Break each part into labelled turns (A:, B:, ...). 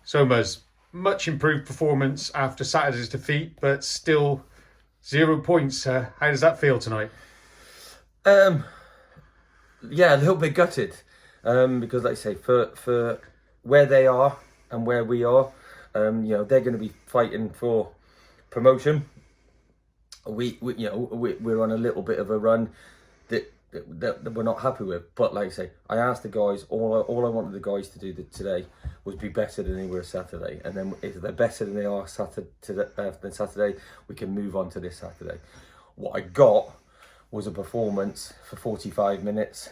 A: Soma's much improved performance after Saturday's defeat, but still 0 points. How does that feel tonight?
B: Yeah, a little bit gutted, because like I say, for where they are and where we are, they're going to be fighting for promotion. We're on a little bit of a run that we're not happy with. But like I say, I asked the guys, all I wanted the guys to do today was be better than they were Saturday. And then if they're better than they are Saturday, we can move on to this Saturday. What I got was a performance for 45 minutes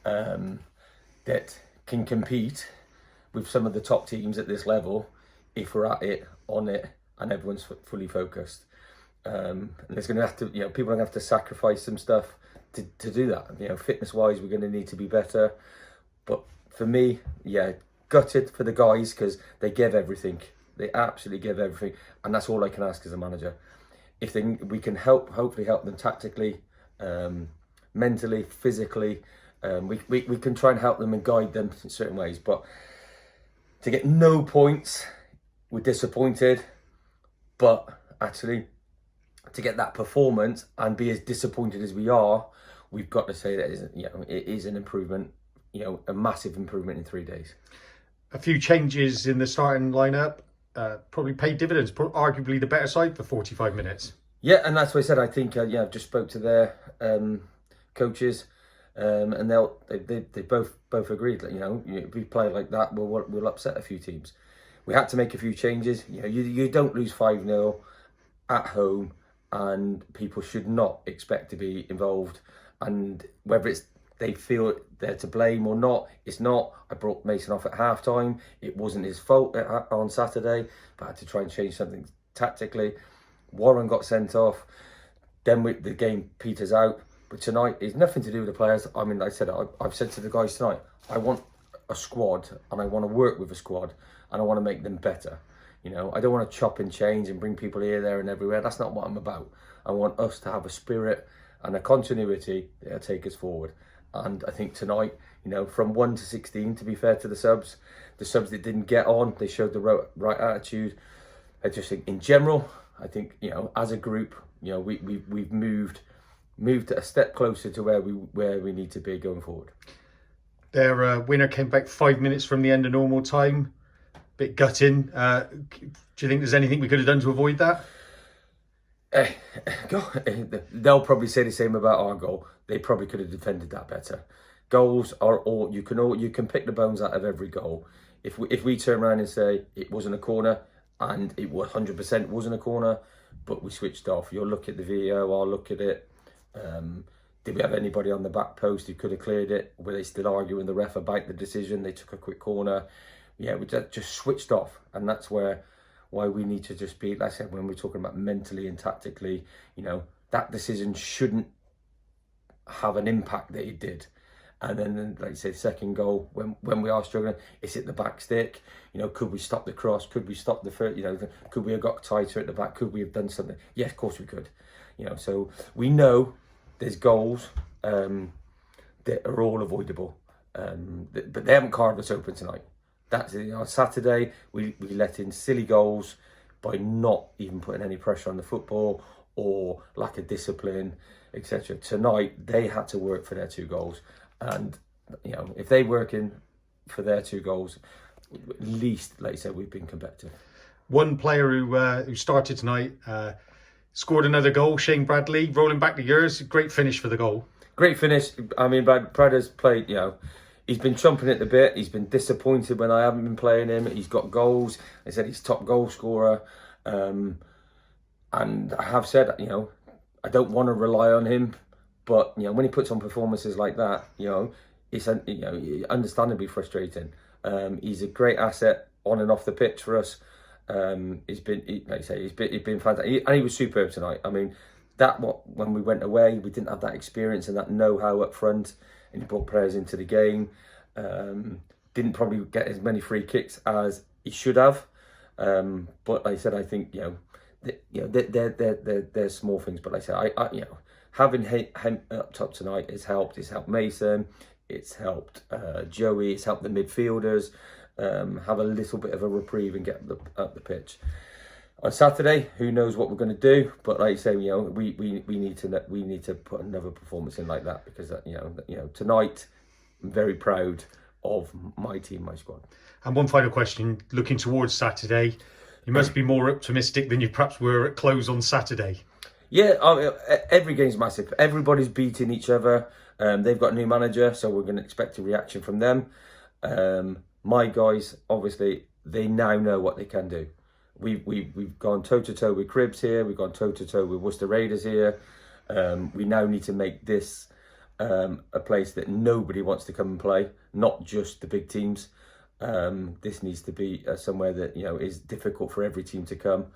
B: that can compete with some of the top teams at this level if we're at it, on it, and everyone's fully focused. And there's going to have to, people are going to have to sacrifice some stuff to do that. Fitness wise, we're going to need to be better. But for me, gutted for the guys because they gave everything. They absolutely gave everything, and that's all I can ask as a manager. If we can hopefully help them tactically, mentally, physically, we can try and help them and guide them in certain ways. But to get no points, we're disappointed. But actually, to get that performance and be as disappointed as we are, we've got to say that it is an improvement, a massive improvement in 3 days.
A: A few changes in the starting lineup probably paid dividends. Arguably the better side for 45 minutes.
B: Yeah, and that's what I said. I think I've just spoke to their coaches, and they both agreed that if we play like that, we'll upset a few teams. We had to make a few changes. You don't lose 5-0 at home, and people should not expect to be involved. And whether they feel they're to blame or not, it's not. I brought Mason off at half time. It wasn't his fault on Saturday, but I had to try and change something tactically. Warren got sent off. Then the game peters out. But tonight is nothing to do with the players. I mean, like I said, I've said to the guys tonight, I want a squad and I want to work with a squad and I want to make them better. I don't want to chop and change and bring people here, there and everywhere. That's not what I'm about. I want us to have a spirit and a continuity that'll take us forward. And I think tonight, from 1 to 16, to be fair to the subs that didn't get on, they showed the right attitude. I just think in general, I think, as a group, we've moved a step closer to where we need to be going forward.
A: Their winner came back 5 minutes from the end of normal time. Bit gutting. Do you think there's anything we could have done to avoid that?
B: They'll probably say the same about our goal. They probably could have defended that better. Goals are all you can pick the bones out of every goal. If we turn around and say it wasn't a corner and it 100% wasn't a corner, but we switched off, you'll look at the video, I'll look at it. Did we have anybody on the back post who could have cleared it? Were they still arguing the ref about the decision? They took a quick corner. Yeah, we just switched off, and that's why we need to just be, like I said, when we're talking about mentally and tactically, that decision shouldn't have an impact that it did. And then, like I say, second goal, when we are struggling, it's at the back stick. Could we stop the cross? Could we stop the first? Could we have got tighter at the back? Could we have done something? Yes, of course we could. So we know there's goals that are all avoidable, but they haven't carved us open tonight. That's on Saturday. We let in silly goals by not even putting any pressure on the football or lack of discipline, etc. Tonight they had to work for their 2 goals, and if they work in for their 2 goals, at least, like I said, we've been competitive. One
A: player who started tonight scored another goal. Shane Bradley, rolling back the years, great finish for the goal.
B: Great finish. I mean, Brad has played. He's been chomping at the bit. He's been disappointed when I haven't been playing him. He's got goals. They said he's top goal scorer. And I have said, I don't want to rely on him. But, when he puts on performances like that, it's understandably frustrating. He's a great asset on and off the pitch for us. He's been fantastic. And he was superb tonight. I mean, when we went away, we didn't have that experience and that know-how up front. And he brought players into the game. Didn't probably get as many free kicks as he should have. But like I said, I think they're small things. But like I said, having him up top tonight has helped. It's helped Mason. It's helped Joey. It's helped the midfielders. have a little bit of a reprieve and get up the pitch. On Saturday, who knows what we're going to do? But like you say, you know, we need to put another performance in like that, because you know tonight I'm very proud of my team, my squad.
A: And one final question, looking towards Saturday, you must be more optimistic than you perhaps were at close on Saturday.
B: Yeah, every game's massive. Everybody's beating each other. They've got a new manager, so we're going to expect a reaction from them. My guys, obviously, they now know what they can do. We've gone toe-to-toe with Cribs here. We've gone toe-to-toe with Worcester Raiders here. We now need to make this a place that nobody wants to come and play, not just the big teams. This needs to be somewhere that, you know, is difficult for every team to come.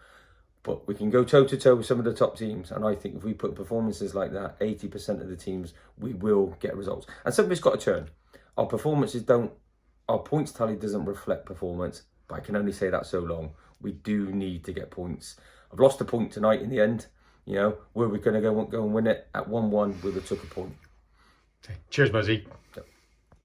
B: But we can go toe-to-toe with some of the top teams. And I think if we put performances like that, 80% of the teams, we will get results. And something's got to turn. Our performances don't, our points tally doesn't reflect performance. But I can only say that so long. We do need to get points. I've lost a point tonight in the end. You know, were we going to go and win it at 1-1, we would have took a point.
A: Okay. Cheers, Muzzy.
B: Yep.